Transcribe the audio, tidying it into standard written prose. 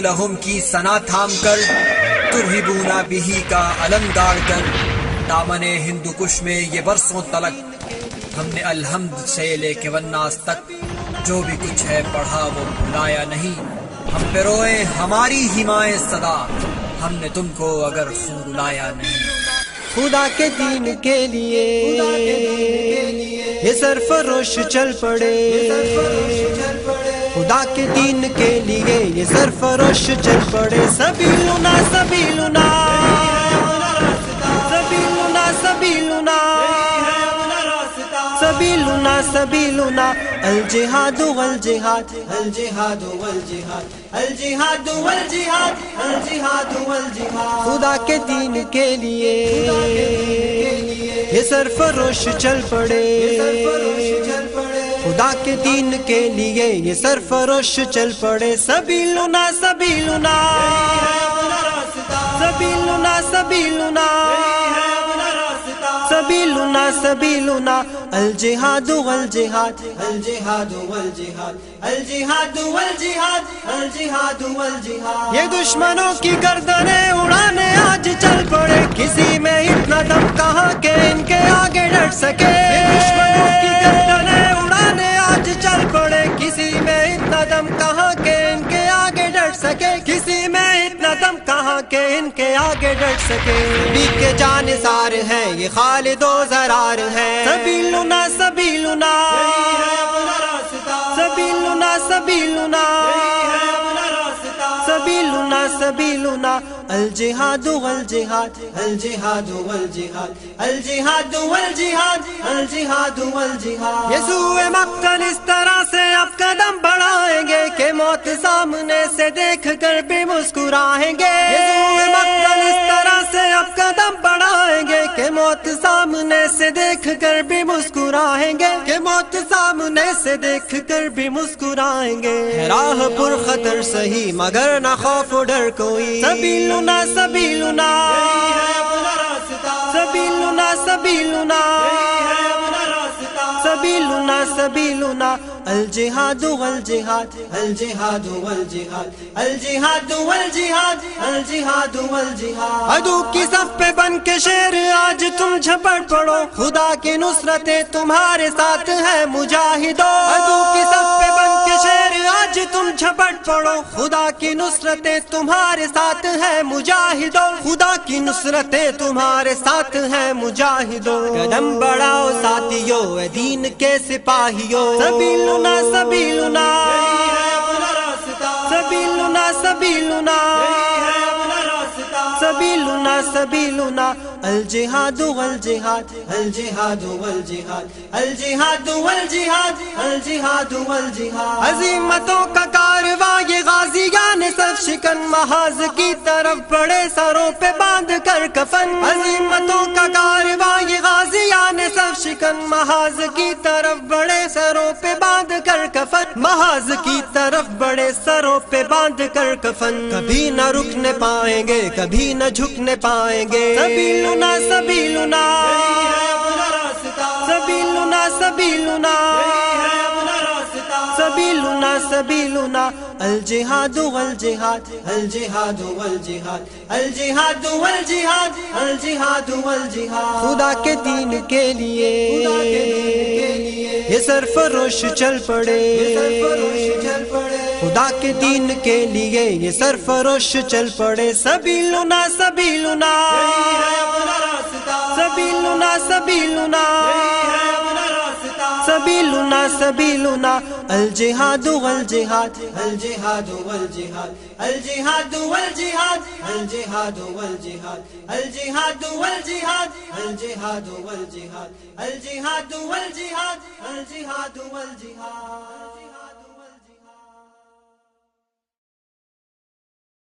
لہم کی ثنا تھام کر، ترہبون بہی کا علم گاڑ کر، دامن ہندو کش میں یہ برسوں تلک ہم نے الحمد سے لے کے والناس تک جو بھی کچھ ہے پڑھا وہ بھلایا نہیں. ہم پہ روئے ہماری حمایت صدا، ہم نے تم کو اگر خون رلایا نہیں. خدا کے دین کے لیے یہ سرفروش چل پڑے، خدا کے دین کے لیے یہ سرفروش چل پڑے. سبیلنا سبیلنا سبیلنا سبیلنا سبیلنا سبیلنا الجہاد والجہاد الجہاد والجہاد الجہاد والجہاد الجہاد والجہاد. خدا کے دین کے لیے یہ سرفروش چل پڑے، خدا کے دین کے لیے یہ سرفروش چل پڑے. سبیلنا سبیلنا سبیلنا سبیلنا سبیلنا سبیلنا الجہاد والجہاد الجہاد والجہاد الجہاد والجہاد الجہاد والجہاد. یہ دشمنوں کی گردنیں اڑانے آج چل پڑے، کسی میں اتنا دم کہاں کہ ان کے آگے ڈٹ سکے. یہ دشمنوں کی گردنیں اڑانے آج چل پڑے، کسی میں اتنا دم کہاں کہ ان کے آگے ڈٹ سکے. کسی میں اتنا دم کہاں کہ ان کے آگے ڈٹ سکے. نبی کے جانثار ہیں یہ خالد و زرار ہیں. سبیلنا سبیلنا سبیلنا سبیلنا سبیلنا سبیلنا الجہاد والجہاد الجہاد والجہاد الجہاد والجہاد الجہاد والجہاد. یسوع مقتل اس طرح سے اب قدم بڑھائیں گے کہ موت سامنے سے دیکھ کر بھی مسکرائیں گے. یسوع مقتل اس طرح سے اب قدم بڑھائیں گے کہ موت سامنے سے دیکھ کر بھی مسکرائیں گے، کہ موت سامنے سے دیکھ کر بھی مسکرائیں گے. راہ پر خطر سہی مگر نہ خوف و ڈر کوئی. سبیلنا سبیلنا سبیلنا سبیلنا سبیلنا سبیلنا الجہاد والجہاد الجہاد والجہاد الجہاد والجہاد الجہاد والجہاد. عدو کی صف پہ بن کے شیر آج تم جھپٹ پڑو، خدا کی نصرتیں تمہارے ساتھ ہے مجاہدو. عدو کی صف پہ بن کے شیر آج تم جھپٹ پڑو، خدا کی نصرتیں تمہارے ساتھ ہے مجاہدو. خدا کی نصرتیں تمہارے ساتھ ہے مجاہدو. قدم بڑھاؤ ساتھیو اے دین کے سپاہیو. سبیلنا سبیلنا سبیلنا سبیلنا سبیلنا سبیلنا الجہاد والجہاد الجہاد والجہاد الجہاد والجہاد الجہاد والجہاد. عظیمتوں کا کارواں یہ غازیان صف شکن محاذ کی طرف بڑے سروں پہ باندھ کر کفن. عظیمتوں کا کارواں یہ غازیان صف شکن محاذ کی طرف بڑے سروں پہ باندھ کر کفن. محاذ کی طرف بڑے سروں پہ باندھ کر کفن. کبھی نہ رکنے پائیں گے کبھی نہ جھکنے پائیں گے. سبیلنا سبیلنا سبیلنا سبیلنا سبیلنا سبیلنا الجہاد والجہاد الجہاد والجہاد الجہاد والجہاد الجہاد والجہاد. خدا کے دین کے لیے یہ سرفروش چل پڑے، خدا کے دین کے لیے یہ سرفروش چل پڑے. سبیلنا سبیلنا سبیلنا سبیلنا سبیلنا سبیلنا الجہاد والجہاد الجہاد والجہاد الجہاد والجہاد الجہاد والجہاد الجہاد والجہاد الجہاد والجہاد الجہاد والجہاد الجہاد والجہاد.